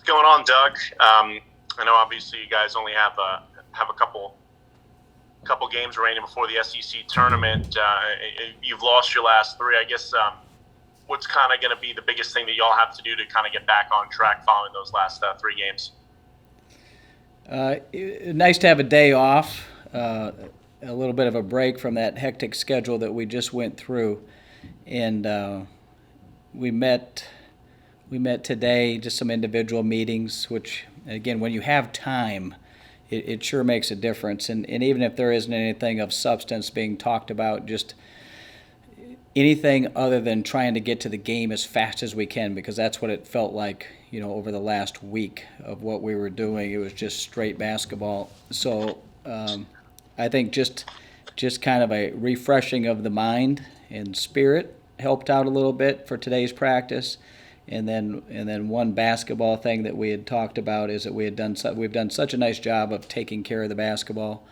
going on, Doug? I know obviously you guys only have a couple games remaining before the SEC tournament. You've lost your last three. I guess what's kind of going to be the biggest thing that y'all have to do to kind of get back on track following those last three games? Nice to have a day off, a little bit of a break from that hectic schedule that we just went through, and we met today, just some individual meetings, which, again, when you have time, it sure makes a difference. And even if there isn't anything of substance being talked about, just anything other than trying to get to the game as fast as we can, because that's what it felt like, over the last week of what we were doing. It was just straight basketball. So I think just kind of a refreshing of the mind and spirit helped out a little bit for today's practice. And then one basketball thing that we had talked about is that we've done such a nice job of taking care of the basketball,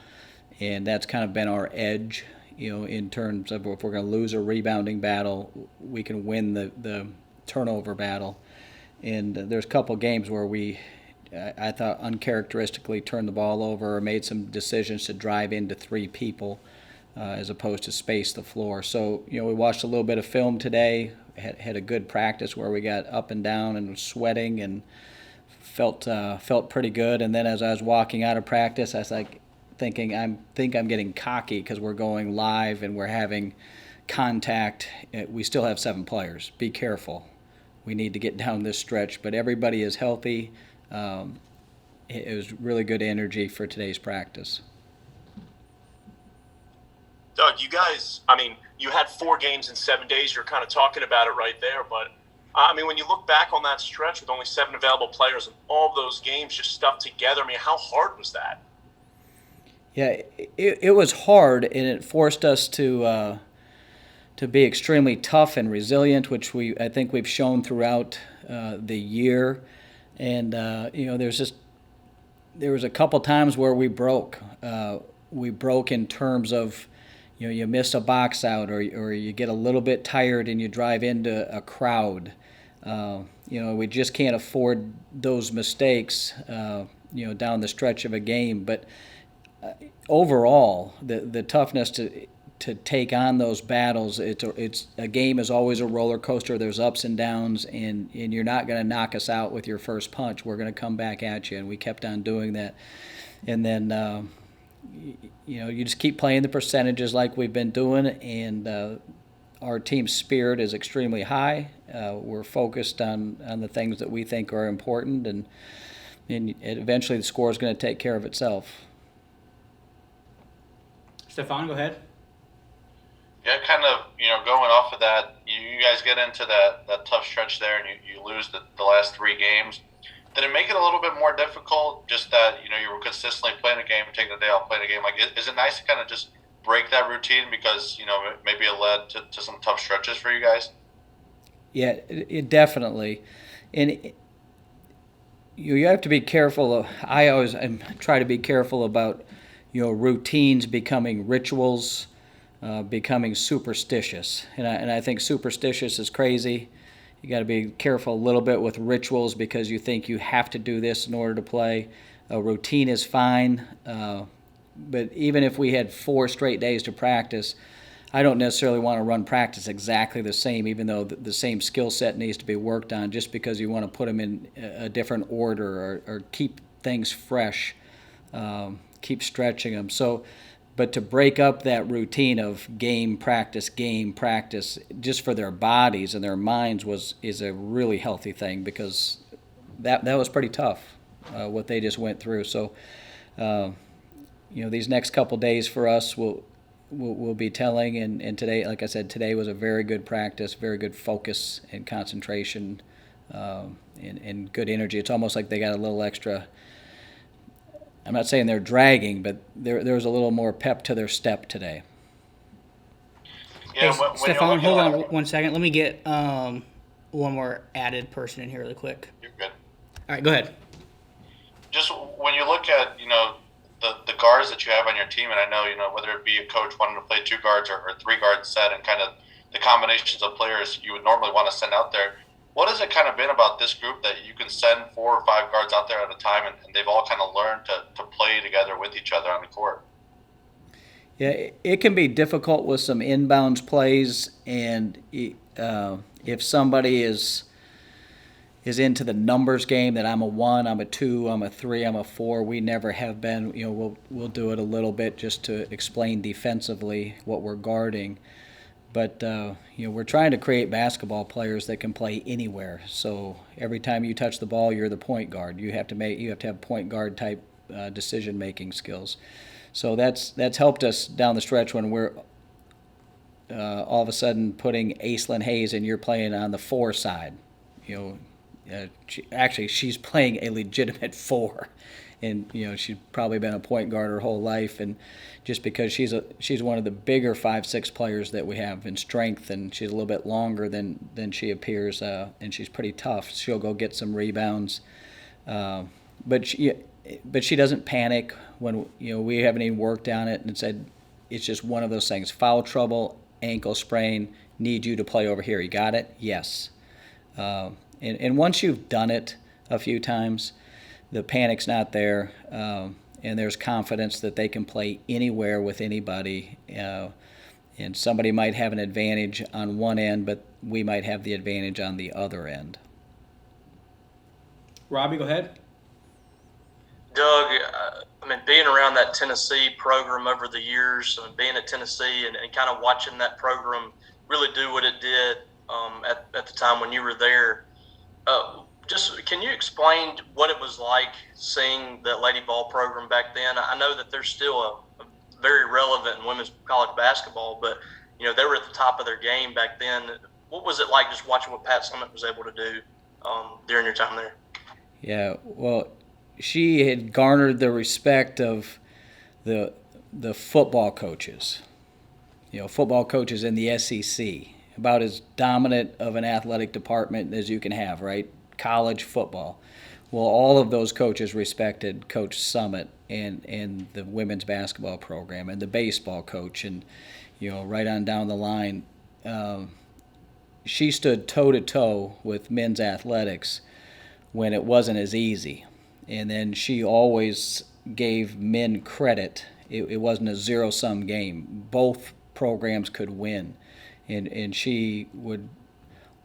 and that's kind of been our edge, in terms of if we're going to lose a rebounding battle, we can win the turnover battle. And there's a couple games where I thought uncharacteristically turned the ball over or made some decisions to drive into three people as opposed to space the floor. So, we watched a little bit of film today, had a good practice where we got up and down and was sweating and felt pretty good. And then as I was walking out of practice, I was thinking I'm getting cocky because we're going live and we're having contact. We still have 7 players. Be careful. We need to get down this stretch, but everybody is healthy. It was really good energy for today's practice. Doug, you guys, you had 4 games in 7 days. You're kind of talking about it right there. But, when you look back on that stretch with only 7 available players and all of those games just stuck together, how hard was that? Yeah, it was hard, and it forced us to be extremely tough and resilient, which I think we've shown throughout the year. And, there was a couple times where we broke. We broke in terms of, you miss a box out or you get a little bit tired and you drive into a crowd. We just can't afford those mistakes, down the stretch of a game. But overall, the toughness to take on those battles, a game is always a roller coaster. There's ups and downs, and you're not going to knock us out with your first punch. We're going to come back at you, and we kept on doing that. And then, you just keep playing the percentages like we've been doing, and our team's spirit is extremely high. We're focused on the things that we think are important, and eventually the score is going to take care of itself. Stefan, go ahead. Yeah, kind of, going off of that, you guys get into that tough stretch there and you lose the last 3 games. Did it make it a little bit more difficult, just that, you were consistently playing a game, taking a day off, playing a game? Like, is it nice to kind of just break that routine because, maybe it led to some tough stretches for you guys? Yeah, it definitely. And you have to be careful. I always try to be careful about, routines becoming rituals, becoming superstitious. And I think superstitious is crazy. You got to be careful a little bit with rituals because you think you have to do this in order to play. A routine is fine, but even if we had 4 straight days to practice, I don't necessarily want to run practice exactly the same, even though the same skill set needs to be worked on, just because you want to put them in a different order or keep things fresh, keep stretching them. But to break up that routine of game, practice, just for their bodies and their minds is a really healthy thing, because that was pretty tough, what they just went through. So, these next couple days for us will be telling. And today, like I said, today was a very good practice, very good focus and concentration, and good energy. It's almost like they got a little extra. I'm not saying they're dragging, but there was a little more pep to their step today. Yeah, hey, Stefan, hold on 1 second. Let me get one more added person in here really quick. You're good. All right, go ahead. Just when you look at, the guards that you have on your team, and I know, whether it be a coach wanting to play 2 guards or 3 guard set, and kind of the combinations of players you would normally want to send out there, What has it kind of been about this group that you can send 4 or 5 guards out there at a time, and they've all kind of learned to play together with each other on the court? Yeah, it can be difficult with some inbounds plays, and if somebody is into the numbers game, that I'm a 1, I'm a 2, I'm a 3, I'm a 4. We never have been. We'll do it a little bit just to explain defensively what we're guarding. But we're trying to create basketball players that can play anywhere. So every time you touch the ball, you're the point guard. You have to have point guard type decision making skills. So that's helped us down the stretch when we're all of a sudden putting Aislinn Hayes and you're playing on the 4 side. She's playing a legitimate 4, and she's probably been a point guard her whole life, and just because she's one of the bigger 5'6" players that we have in strength, and she's a little bit longer than she appears, and she's pretty tough. She'll go get some rebounds, but she doesn't panic when we haven't even worked on it and said it's just one of those things. Foul trouble, ankle sprain, need you to play over here. You got it? Yes. And once you've done it a few times, the panic's not there, and there's confidence that they can play anywhere with anybody. And somebody might have an advantage on one end, but we might have the advantage on the other end. Robbie, go ahead. Doug, being around that Tennessee program over the years, being at Tennessee and kind of watching that program really do what it did at the time when you were there, just can you explain what it was like seeing the Lady Ball program back then? I know that they're still a very relevant in women's college basketball, but they were at the top of their game back then. What was it like just watching what Pat Summitt was able to do during your time there? Yeah, well, she had garnered the respect of the football coaches. Football coaches in the SEC, about as dominant of an athletic department as you can have, right? College football. Well, all of those coaches respected Coach Summitt and the women's basketball program and the baseball coach, and right on down the line. She stood toe-to-toe with men's athletics when it wasn't as easy. And then she always gave men credit. It wasn't a zero-sum game. Both programs could win. And she would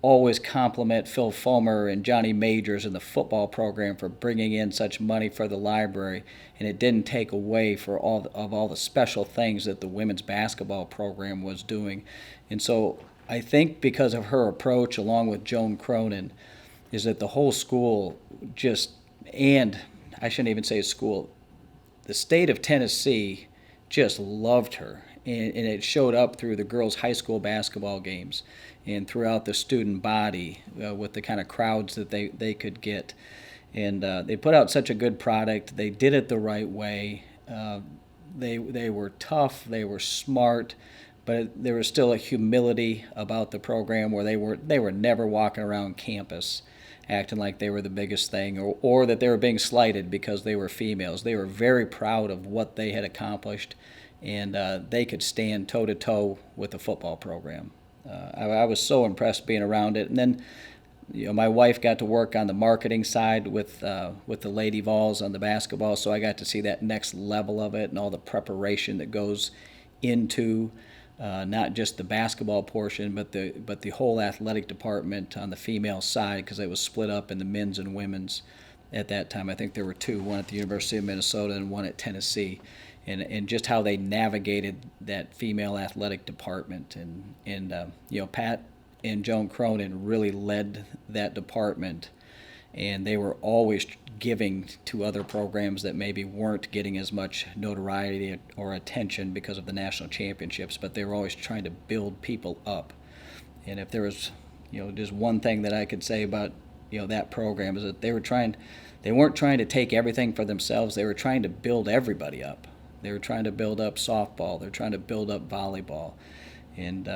always compliment Phil Fulmer and Johnny Majors and the football program for bringing in such money for the library, and it didn't take away for all the special things that the women's basketball program was doing. And so I think because of her approach, along with Joan Cronin, is that the whole school and I shouldn't even say school, the state of Tennessee just loved her. And it showed up through the girls' high school basketball games and throughout the student body with the kind of crowds that they could get. And they put out such a good product. They did it the right way. They were tough. They were smart. But there was still a humility about the program where they were never walking around campus acting like they were the biggest thing or that they were being slighted because they were females. They were very proud of what they had accomplished, and they could stand toe-to-toe with the football program. I was so impressed being around it. And then my wife got to work on the marketing side with the Lady Vols on the basketball, so I got to see that next level of it and all the preparation that goes into not just the basketball portion, but the whole athletic department on the female side, because it was split up in the men's and women's at that time. I think there were 2, one at the University of Minnesota and one at Tennessee, and just how they navigated that female athletic department. And Pat and Joan Cronin really led that department, and they were always giving to other programs that maybe weren't getting as much notoriety or attention because of the national championships, but they were always trying to build people up. And if there was, just one thing that I could say about, that program is that they weren't trying to take everything for themselves. They were trying to build everybody up. They were trying to build up softball. They're trying to build up volleyball. And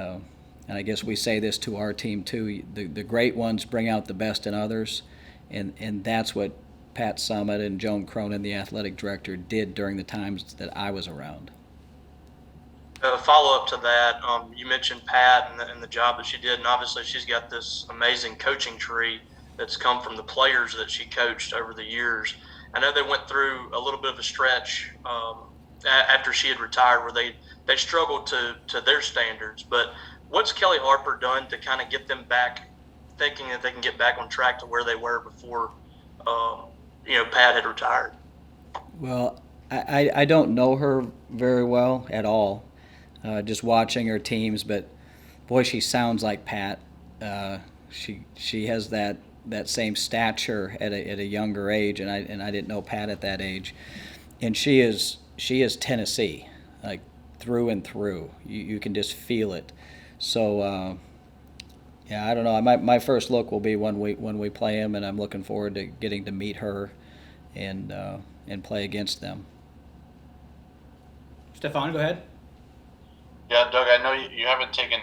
I guess we say this to our team too. The great ones bring out the best in others, and that's what Pat Summitt and Joan Cronin, the athletic director, did during the times that I was around. a follow up to that, you mentioned Pat and the job that she did, and obviously she's got this amazing coaching tree that's come from the players that she coached over the years. I know they went through a little bit of a stretch after she had retired where they struggled to their standards. But what's Kelly Harper done to kind of get them back thinking that they can get back on track to where they were before Pat had retired? Well, I don't know her very well at all, just watching her teams, but boy, she sounds like Pat. She has that same stature at a younger age, and I didn't know Pat at that age. And she is Tennessee, like through and through. You can just feel it. So yeah, I don't know. My first look will be when we play them, and I'm looking forward to getting to meet her and play against them. Stefan, go ahead. Yeah, Doug, I know you haven't taken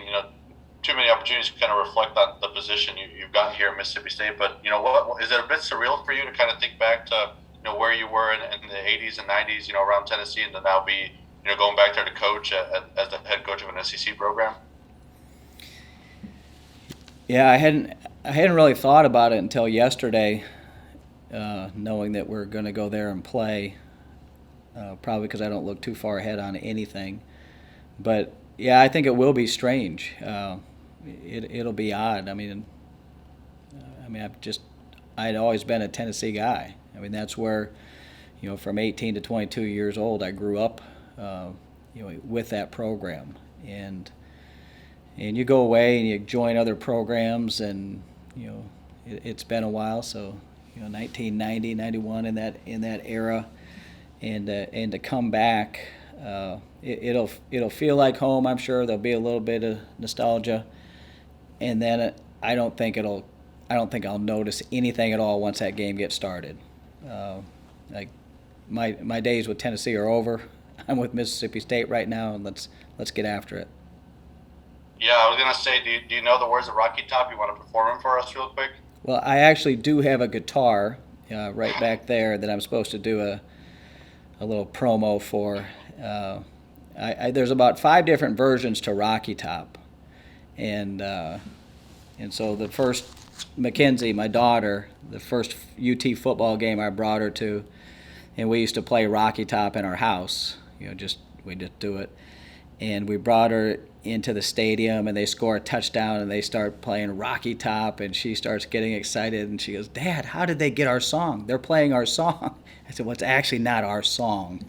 too many opportunities to kind of reflect on the position you've got here at Mississippi State, but what is it a bit surreal for you to kind of think back to where you were in the 80s and 90s, around Tennessee, and to now be going back there to coach as the head coach of an SEC program? Yeah, I hadn't really thought about it until yesterday, knowing that we're going to go there and play. Probably because I don't look too far ahead on anything, but yeah, I think it will be strange. It'll be odd. I mean, I'd always been a Tennessee guy. I mean, that's where, from 18 to 22 years old, I grew up, with that program, and you go away and you join other programs, and it's been a while. So 1990, 91 in that era, and to come back. It'll feel like home. I'm sure there'll be a little bit of nostalgia, and then I don't think I'll notice anything at all once that game gets started. Like my days with Tennessee are over. I'm with Mississippi State right now, and let's get after it. Yeah, I was gonna say, do you know the words of Rocky Top? You want to perform them for us real quick? Well, I actually do have a guitar right back there that I'm supposed to do a little promo for. There's about 5 different versions to Rocky Top, and so the first, Mackenzie, my daughter, the first UT football game I brought her to, and we used to play Rocky Top in our house. We just do it, and we brought her into the stadium, and they score a touchdown, and they start playing Rocky Top, and she starts getting excited, and she goes, "Dad, how did they get our song? They're playing our song." I said, "Well, it's actually not our song."